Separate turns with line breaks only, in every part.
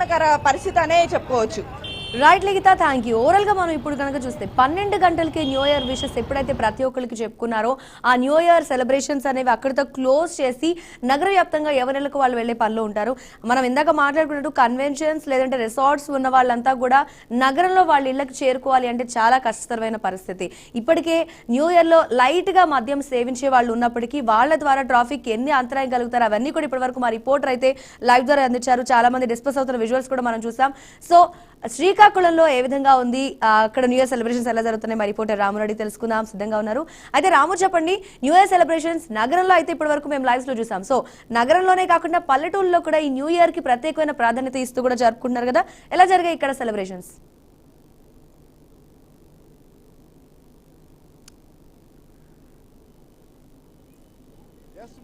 ప్రమాదకర పరిస్థితి అనే చెప్పుకోవచ్చు.
Right Likhita, thank you. Overall గా మనం ఇప్పుడు కనుక చూస్తే 12 గంటలకి న్యూ ఇయర్ విషెస్ ఎప్పుడైతే ప్రతి ఒక్కరికి చెప్పుకున్నారో ఆ న్యూ ఇయర్ సెలబ్రేషన్స్ అనేవి అక్కడితో క్లోజ్ చేసి నగర వ్యాప్తంగా ఎవరెళ్ళకు వాళ్ళు వెళ్లే పనిలో ఉంటారు. మనం ఇందాక మాట్లాడుకున్నట్టు కన్వెన్షన్స్ లేదంటే రిసార్ట్స్ ఉన్న వాళ్ళంతా కూడా నగరంలో వాళ్ళ ఇళ్లకు చేరుకోవాలి అంటే చాలా కష్టతరమైన పరిస్థితి. ఇప్పటికే న్యూ ఇయర్ లో లైట్ గా మద్యం సేవించే వాళ్ళు ఉన్నప్పటికీ వాళ్ళ ద్వారా ట్రాఫిక్ ఎన్ని అంతరాయం కలుగుతారు అవన్నీ కూడా ఇప్పటి వరకు మా రిపోర్టర్ అయితే లైవ్ ద్వారా అందించారు. చాలా మంది డిస్కస్ అవుతున్న విజువల్స్ కూడా మనం చూసాం. సో శ్రీకాకుళంలో ఏ విధంగా ఉంది, అక్కడ న్యూ ఇయర్ సెలబ్రేషన్స్ ఎలా జరుగుతున్నాయి, మా రిపోర్టర్ రామురెడ్డి తెలుసుకుందాం సిద్ధంగా ఉన్నారు. అయితే రాము చెప్పండి, న్యూ ఇయర్ సెలబ్రేషన్స్ నగరంలో అయితే ఇప్పటి వరకు మేము లైవ్స్ లో చూసాం. సో నగరంలోనే కాకుండా పల్లెటూరులో కూడా ఈ న్యూ ఇయర్ కి ప్రత్యేకమైన ప్రాధాన్యత ఇస్తూ కూడా జరుపుకుంటున్నారు కదా, ఎలా జరిగాయి ఇక్కడ సెలబ్రేషన్స్?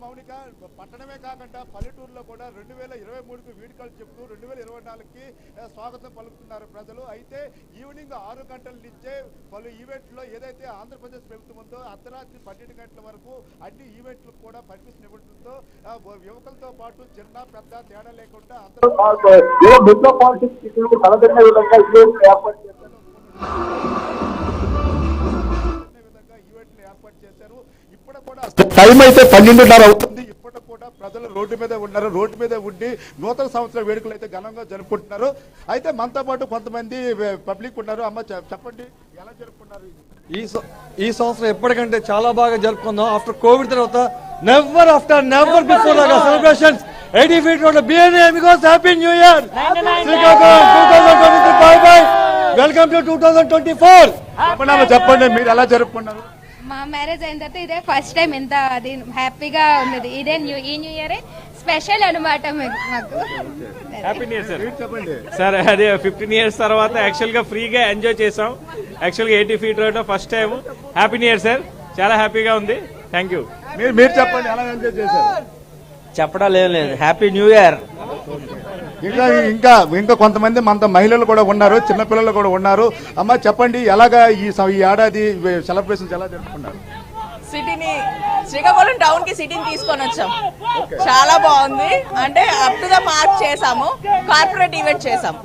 మౌనిక, పట్టణమే కాకుండా పల్లెటూరులో కూడా 2023కు వీడ్కోలు చెప్తూ 2024కి స్వాగతం పలుకుతున్నారు ప్రజలు. అయితే ఈవినింగ్ 6 గంటల నుంచే పలు ఈవెంట్లో ఏదైతే ఆంధ్రప్రదేశ్ ప్రభుత్వం ఉందో అర్ధరాత్రి 12 గంటల వరకు అన్ని ఈవెంట్లకు కూడా పర్మిషన్ ఇవ్వడంతో యువకులతో పాటు చిన్న పెద్ద తేడా లేకుండా ఏర్పాటు చేశారు. ఇప్పుడు కూడా టైం అయితే 12:30 అవుతుంది. ఇప్పుడు కూడా ప్రజలు రోడ్డు మీద ఉన్నారు. రోడ్డు మీద ఉండి నూతన సంవత్సర వేడుకలు అయితే ఘనంగా జరుపుకుంటున్నారు. అయితే మనతో పాటు కొంతమంది పబ్లిక్ ఉన్నారు. అమ్మ చెప్పండి, ఎలా జరుపుకున్నారు
ఈ సంవత్సరం? ఎప్పటికంటే చాలా బాగా జరుపుకుందాం. ఆఫ్టర్ కోవిడ్ తర్వాత నెవర్ బిఫోర్ లాగా celebrations 80 feet road BNA because happy new year Srikakulam 2023. By by, welcome to 2024.
చెప్పండి, మీరు ఎలా జరుపుకున్నారు?
మా మ్యారేజ్ అయిన తర్వాత ఇదే ఫస్ట్ టైం ఎంత అది హ్యాపీగా ఉన్నది. ఇదే ఈ న్యూ ఇయర్ స్పెషల్ అనమాట మాకు.
Happy new year sir. అదే 15 years తర్వాత యాక్చువల్ గా ఫ్రీగా ఎంజాయ్ చేసాం. యాక్చువల్ గా 80 feet road first time. Happy new year sir, చాలా హ్యాపీగా ఉంది. Thank you.
మీరు చెప్పండి, ఎలా ఎంజాయ్ చేశారు?
చెప్పడం లేదు. Happy new year.
ఇంకా కొంతమంది మన మహిళలు కూడా ఉన్నారు, చిన్నపిల్లలు కూడా ఉన్నారు. అమ్మ చెప్పండి, ఎలాగా ఈ ఏడాది సెలబ్రేషన్స్ ఎలా జరుపుకున్నారు?
సిటీని, శ్రీకాకుళం టౌన్ కి సిటీని తీసుకొని వచ్చాం. చాలా బాగుంది. అంటే అప్ టు ద మార్క్ చేసాము, కార్పొరేట్ ఈవెంట్ చేసాం.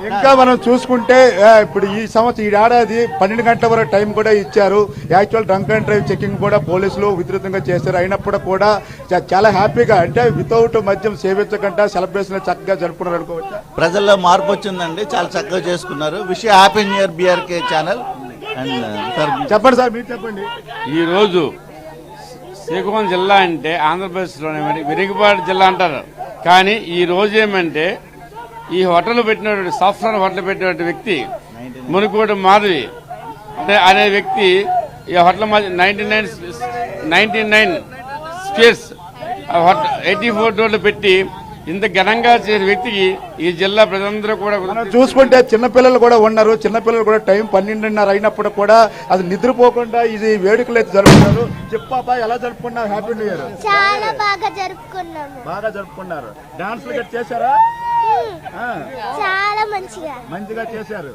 ఇంకా మనం చూసుకుంటే ఇప్పుడు ఈ సంవత్సరం ఈ ఏడాది 12 గంటల వరకు టైం కూడా ఇచ్చారు. Actual drunk and drive checking కూడా పోలీసులు విస్తృతంగా చేశారు. అయినప్పుడు కూడా చాలా హ్యాపీగా, అంటే వితౌట్ మద్యం సేవించకుండా సెలబ్రేషన్ చక్కగా జరుపుకున్నారు అనుకోవచ్చు.
ప్రజల్లో మార్పు వచ్చిందండి, చాలా చక్కగా చేసుకున్నారు. Wish happy new year BRK channel. And
చెప్పండి సార్, మీరు చెప్పండి.
ఈ రోజు శ్రీకాకుళం జిల్లా అంటే ఆంధ్రప్రదేశ్లోనే విరిగిపాటి జిల్లా అంటారు. కానీ ఈ రోజు ఏమంటే ఈ హోటల్ పెట్టినటువంటి సాఫ్ట్వేర్ హోటల్ పెట్టినటువంటి వ్యక్తి మునుకోటి మాధవి అనే వ్యక్తి ఈ హోటల్ 99 స్పేస్ 84 రోడ్లు పెట్టి ఇంత ఘనంగా చేసే వ్యక్తికి ఈ జిల్లా ప్రజలందరూ కూడా
చూసుకుంటే చిన్నపిల్లలు కూడా ఉన్నారు. చిన్నపిల్లలు కూడా టైం 12:30 అయినప్పుడు కూడా అది నిద్రపోకుండా ఇది వేడుకలు అయితే జరుపుకున్నారు. చెప్పాపా, ఎలా జరుపుకున్నారు హ్యాపీ న్యూ ఇయర్?
చాలా బాగా జరుపుకున్నారు.
డాన్స్లు గట్రా చేశారా?
చాలా
మంచిగా చేశారు.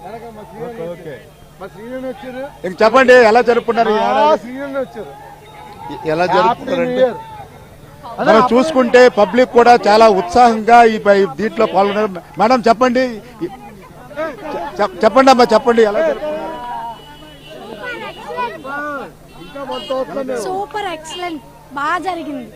చెప్పండి, ఎలా జరుపుకున్నారు? ఎలా జరుపుకున్నారంటే మనం చూసుకుంటే పబ్లిక్ కూడా చాలా ఉత్సాహంగా ఈ దీంట్లో పాల్గొన్నారు. మేడం చెప్పండి అమ్మా, చెప్పండి ఎలా జరుపుకున్నారు?
సూపర్, ఎక్సలెంట్, బాగా జరిగింది.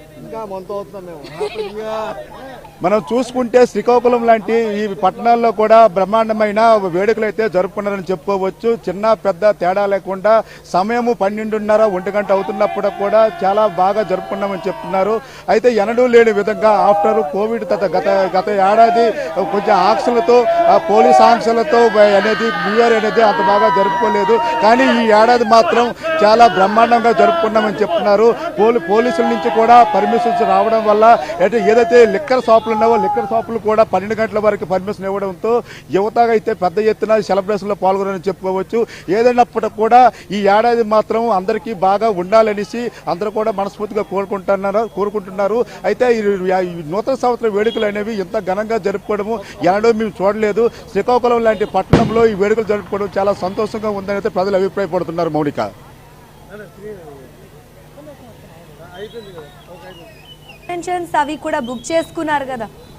మనం చూసుకుంటే శ్రీకాకుళం లాంటి ఈ పట్టణాల్లో కూడా బ్రహ్మాండమైన వేడుకలు అయితే జరుపుకున్నారని చెప్పుకోవచ్చు. చిన్న పెద్ద తేడా లేకుండా సమయము 12:30 1 గంట అవుతున్నప్పుడు కూడా చాలా బాగా జరుపుకున్నామని చెప్తున్నారు. అయితే ఎన్నడూ లేని విధంగా ఆఫ్టర్ కోవిడ్ గత ఏడాది కొంచెం ఆంక్షలతో, పోలీస్ ఆంక్షలతో అనేది న్యూ ఇయర్ అనేది అంత బాగా జరుపుకోలేదు. కానీ ఈ ఏడాది మాత్రం చాలా బ్రహ్మాండంగా జరుపుకున్నామని చెప్తున్నారు. పోలీసుల నుంచి కూడా పర్మిషన్స్ రావడం వల్ల ఏదైతే లిక్కర్ షాపులు ఉన్నావో లిక్కర్ షాపులు కూడా 12 గంటల వరకు పర్మిషన్ ఇవ్వడంతో యువతగా అయితే పెద్ద ఎత్తున సెలబ్రేషన్ లో పాల్గొనాలని చెప్పుకోవచ్చు. ఏదైనప్పటికీ కూడా ఈ ఏడాది మాత్రం అందరికీ బాగా ఉండాలనేసి అందరూ కూడా మనస్ఫూర్తిగా కోరుకుంటున్నారు. అయితే ఈ నూతన సంవత్సర వేడుకలు అనేవి ఇంత ఘనంగా జరుపుకోవడము ఎన్నడూ మేము చూడలేదు. శ్రీకాకుళం లాంటి పట్టణంలో ఈ వేడుకలు జరుపుకోవడం చాలా సంతోషంగా ఉందని అయితే ప్రజలు అభిప్రాయపడుతున్నారు. మౌనిక,
అవి కూడా బుక్ చేసుకున్నారు కదా.